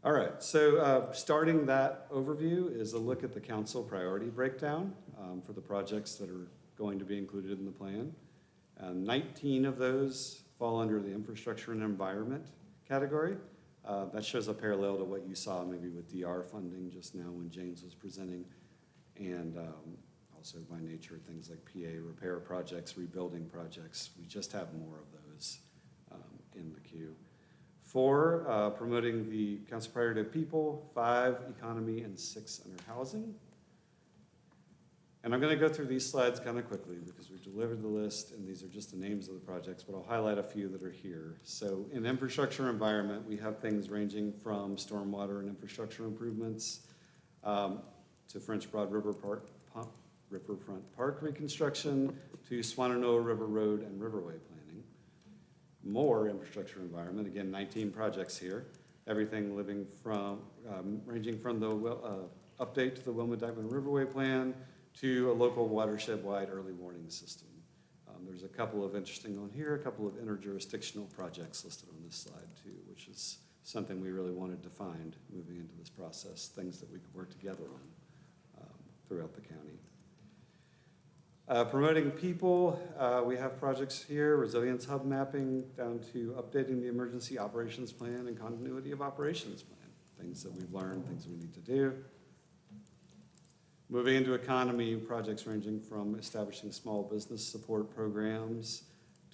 All right, so starting that overview is a look at the council priority breakdown for the projects that are going to be included in the plan. 19 of those fall under the infrastructure and environment category. That shows a parallel to what you saw maybe with DR funding just now when James was presenting, and also by nature things like PA repair projects, rebuilding projects. We just have more of those in the queue. 4, promoting the council priority of people. 5, economy, and 6, under housing. And I'm going to go through these slides kind of quickly because we've delivered the list, and these are just the names of the projects, but I'll highlight a few that are here. So in infrastructure environment, we have things ranging from stormwater and infrastructure improvements to French Broad Riverfront Park reconstruction to Swannanoa River Road and Riverway planning. More infrastructure environment, again, 19 projects here. Everything living from, ranging from the update to the Wilma-Dykeman Riverway plan to a local watershed-wide early warning system. There's a couple of interesting on here, a couple of interjurisdictional projects listed on this slide too, which is something we really wanted to find moving into this process, things that we could work together on throughout the county. Promoting people, we have projects here, resilience hub mapping, down to updating the emergency operations plan and continuity of operations plan, things that we've learned, things we need to do. Moving into economy, projects ranging from establishing small business support programs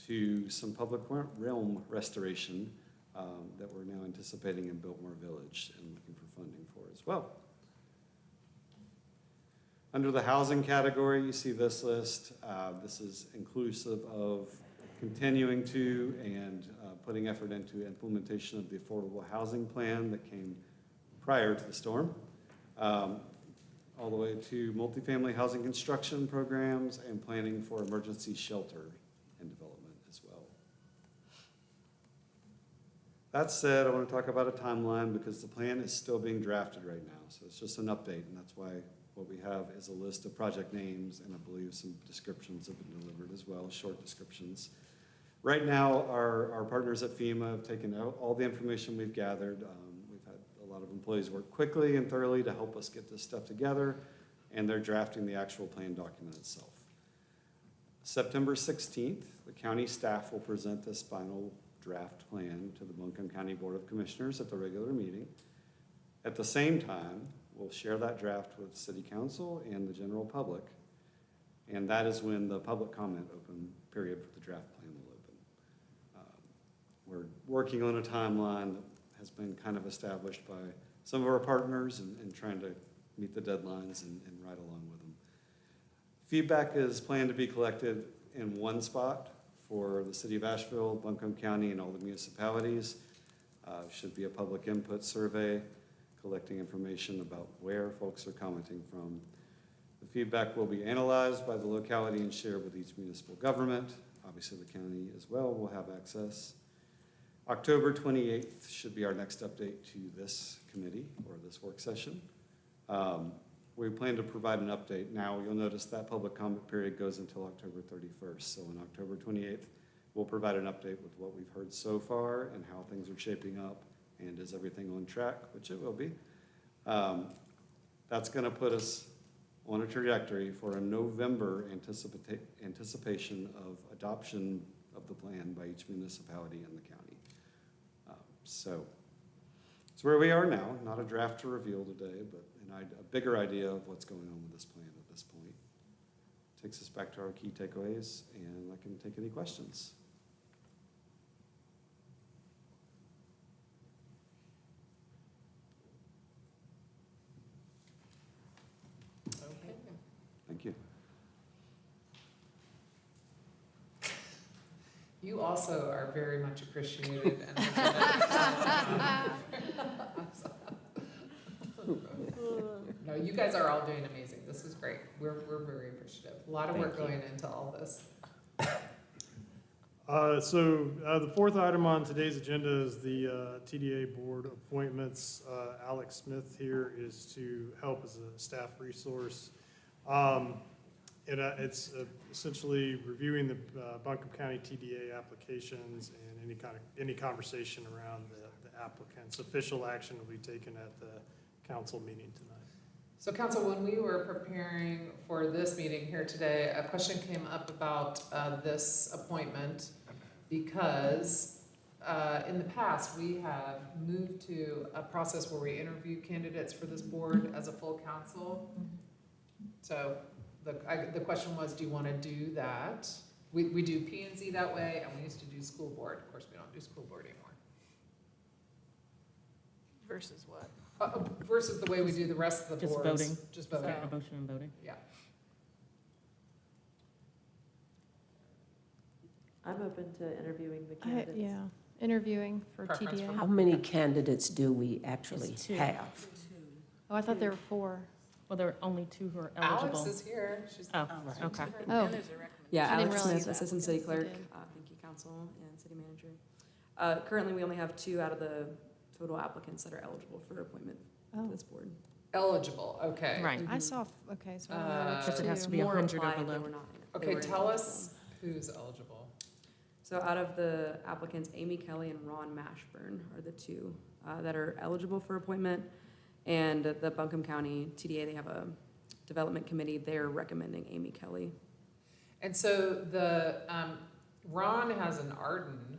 to some public realm restoration that we're now anticipating in Biltmore Village and looking for funding for as well. Under the housing category, you see this list. This is inclusive of continuing to and putting effort into implementation of the affordable housing plan that came prior to the storm, all the way to multifamily housing construction programs and planning for emergency shelter and development as well. That said, I want to talk about a timeline because the plan is still being drafted right now. So it's just an update, and that's why what we have is a list of project names, and I believe some descriptions have been delivered as well, short descriptions. Right now, our partners at FEMA have taken out all the information we've gathered. We've had a lot of employees work quickly and thoroughly to help us get this stuff together, and they're drafting the actual plan document itself. September 16th, the county staff will present this final draft plan to the Buncombe County Board of Commissioners at the regular meeting. At the same time, we'll share that draft with City Council and the general public, and that is when the public comment open period for the draft plan will open. We're working on a timeline that has been kind of established by some of our partners and trying to meet the deadlines and ride along with them. Feedback is planned to be collected in one spot for the City of Asheville, Buncombe County, and all the municipalities. Should be a public input survey collecting information about where folks are commenting from. The feedback will be analyzed by the locality and shared with each municipal government. Obviously, the county as well will have access. October 28th should be our next update to this committee or this work session. We plan to provide an update. Now, you'll notice that public comment period goes until October 31st. So on October 28th, we'll provide an update with what we've heard so far and how things are shaping up, and is everything on track, which it will be. That's going to put us on a trajectory for a November anticipation of adoption of the plan by each municipality in the county. So it's where we are now, not a draft to reveal today, but a bigger idea of what's going on with this plan at this point. Takes us back to our key takeaways, and I can take any questions. Okay. Thank you. You also are very much appreciated and no, you guys are all doing amazing. This is great. We're very appreciative. A lot of work going into all this. The fourth item on today's agenda is the TDA board appointments. Alex Smith here is to help as a staff resource. It's essentially reviewing the Buncombe County TDA applications and any conversation around the applicants. Official action will be taken at the council meeting tonight. So council, when we were preparing for this meeting here today, a question came up about this appointment because in the past, we have moved to a process where we interview candidates for this board as a full council. So the question was, do you want to do that? We do P and Z that way, and we used to do school board. Of course, we don't do school board anymore. Versus what? Versus the way we do the rest of the Just boards. voting. Just voting. A motion and voting. Yeah. I'm open to interviewing the candidates. Yeah, interviewing for Preference for- TDA. How many candidates do we actually It's two. have? Oh, I thought there were 4. Well, there are only 2 who are Alex eligible. is here. She's Oh, okay. Oh. Yeah, I didn't Alex realize Smith, that. Assistant City Yes, I Clerk. did. Thank you, Council and City Manager. Currently, we only have 2 out of the total applicants that are eligible for appointment to Oh, this board. eligible, okay. Right. I saw, okay, so I don't know which Because it has to two. be More 100 or applied, they below. were not. they Okay, were tell eligible. us who's eligible. So out of the applicants, Amy Kelly and Ron Mashburn are the 2 that are eligible for appointment. And the Buncombe County TDA, they have a development committee. They're recommending Amy Kelly. And so the, Ron has an Arden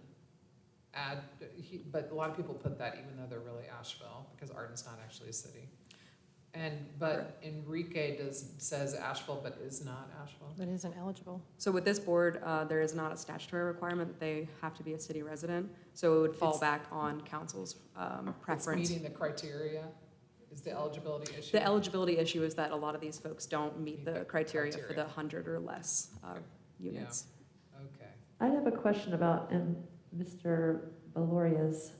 ad, but a lot of people put that even though they're really Asheville, because Arden's not actually a city. But Enrique says Asheville, but is not Asheville. But isn't eligible. So with this board, there is not a statutory requirement that they have to be a city resident. So it would fall It's- back on council's It's preference. meeting the criteria, is the eligibility issue. The eligibility issue is that a lot of these folks don't meet the Meet the criteria for criteria. the 100 or less units. Okay. I have a question about, Mr. Valoria's,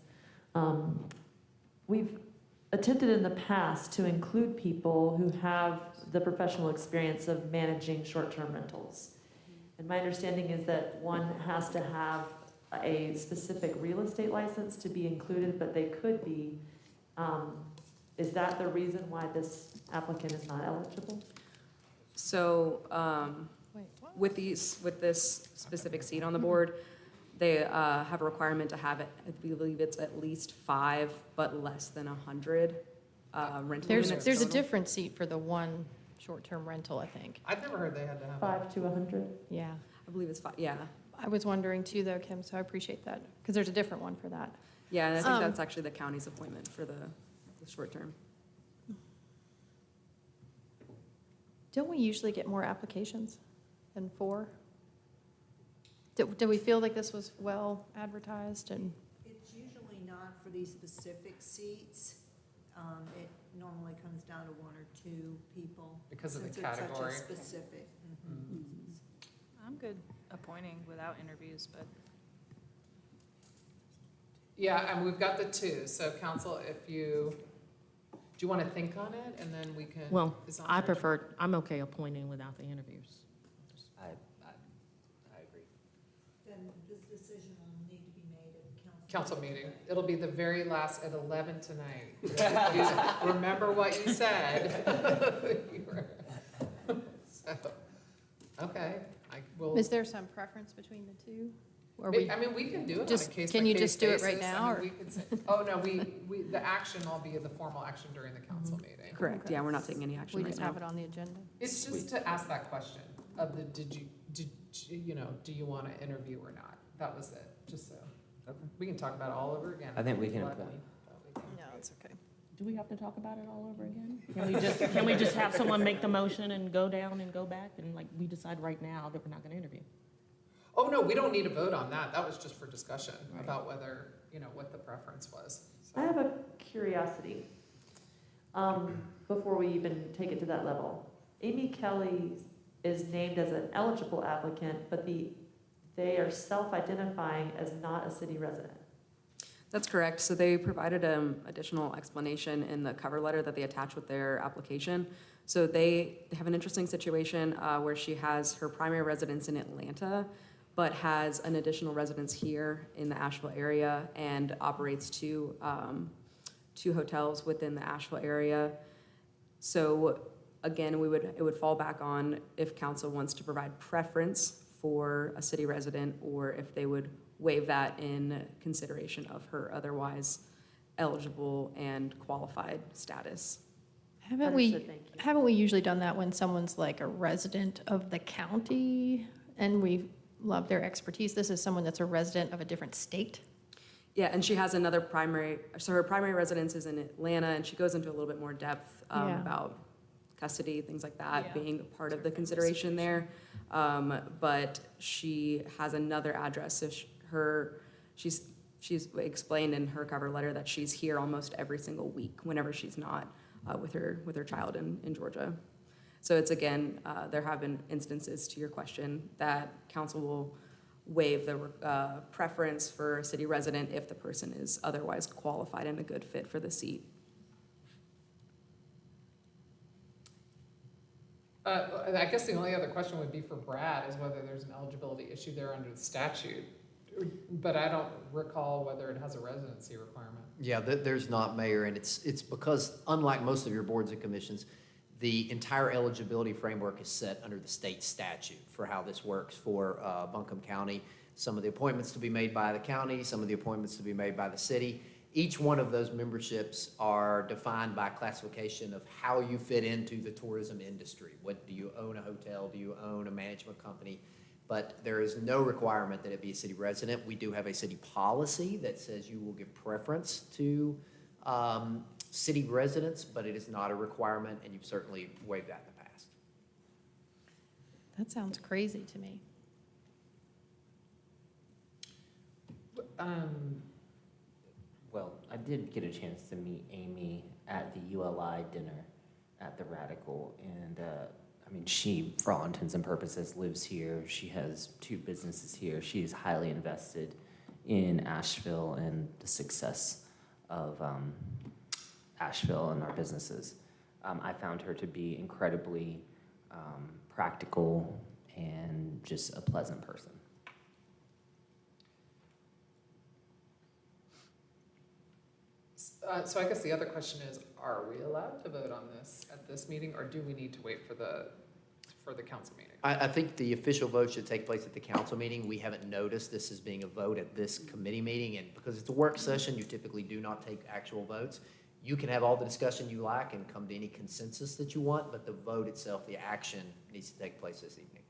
we've attempted in the past to include people who have the professional experience of managing short-term rentals. And my understanding is that one has to have a specific real estate license to be included, but they could be. Is that the reason why this applicant is not eligible? So, Wait, what? with this specific seat on the board, they have a requirement to have it, I believe it's at least 5, but less than 100 rental units There's a total. different seat for the one short-term rental, I think. I've never heard they had to have. 5 to 100? Yeah. I believe it's 5, yeah. I was wondering too, though, Kim, so I appreciate that, because there's a different one for that. Yeah, and I think Um, that's actually the county's appointment for the short term. Don't we usually get more applications than 4? Do we feel like this was well advertised and? It's usually not for these specific seats. It normally comes down to 1 or 2 people. Because of the since it's category. such a specific. I'm good appointing without interviews, but Yeah, and we've got the 2, so council, if you, do you want to think on it, and then we can? Well, is on I your- prefer, I'm okay appointing without the interviews. I agree. Then this decision will need to be made at the Council meeting. It'll be the very last at 11 tonight. You remember what you said. So, okay, I will. Is there some preference between the two? Or we, I mean, we can do it on a just- case-by-case can you just do it right basis. now, I mean, or- we could say- Oh, no, the action will be the formal action during the council meeting. Correct, Okay. yeah, we're not taking any action we right just now. have it on the agenda? It's just to ask that question of the, do you want to interview or not? That was it, just so. We can talk about it all over again. I think we can Gladly, appoint. but we can- No, it's okay. Do we have to talk about it all over again? Can we just have someone make the motion and go down and go back and like we decide right now that we're not gonna interview? Oh, no, we don't need to vote on that. That was just for discussion about whether, what the preference was. So- I have a curiosity, before we even take it to that level. Amy Kelly is named as an eligible applicant, but they are self-identifying as not a city resident. That's correct. So they provided additional explanation in the cover letter that they attach with their application. So they have an interesting situation where she has her primary residence in Atlanta, but has an additional residence here in the Asheville area and operates two hotels within the Asheville area. So again, it would fall back on if council wants to provide preference for a city resident, or if they would waive that in consideration of her otherwise eligible and qualified status. Haven't we, Understood, thank you. haven't we usually done that when someone's like a resident of the county and we love their expertise? This is someone that's a resident of a different state? Yeah, and she has another so her primary residence is in Atlanta, and she goes into a little bit more depth Yeah. about custody, things like that, Yeah. being part of the consideration there. But she has another address, so she's explained in her cover letter that she's here almost every single week whenever she's not with her child in Georgia. So it's, again, there have been instances, to your question, that council will waive the preference for a city resident if the person is otherwise qualified and a good fit for the seat. I guess the only other question would be for Brad is whether there's an eligibility issue there under the statute. But I don't recall whether it has a residency requirement. Yeah, there's not, Mayor, and it's because, unlike most of your boards and commissions, the entire eligibility framework is set under the state statute for how this works for Buncombe County. Some of the appointments to be made by the county, some of the appointments to be made by the city. Each one of those memberships are defined by classification of how you fit into the tourism industry. What, do you own a hotel? Do you own a management company? But there is no requirement that it be a city resident. We do have a city policy that says you will give preference to city residents, but it is not a requirement, and you've certainly waived that in the past. That sounds crazy to me. Well, I did get a chance to meet Amy at the ULI dinner at the Radical, and I mean, she, for all intents and purposes, lives here. She has 2 businesses here. She is highly invested in Asheville and the success of Asheville and our businesses. I found her to be incredibly practical and just a pleasant person. So I guess the other question is, are we allowed to vote on this at this meeting, or do we need to wait for the council meeting? I think the official vote should take place at the council meeting. We haven't noticed this as being a vote at this committee meeting, and because it's a work session, you typically do not take actual votes. You can have all the discussion you like and come to any consensus that you want, but the vote itself, the action, needs to take place this evening.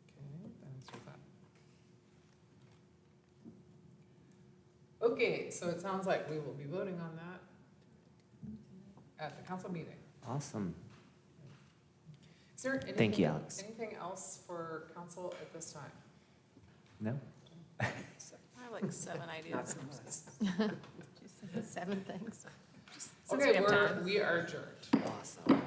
Okay, that answers that. Okay, so it sounds like we will be voting on that at the council meeting. Awesome. Is there anything? Thank you, Alex. Anything else for council at this time? No? I have like 7 ideas. 7 things. Okay, we are adjourned. Awesome.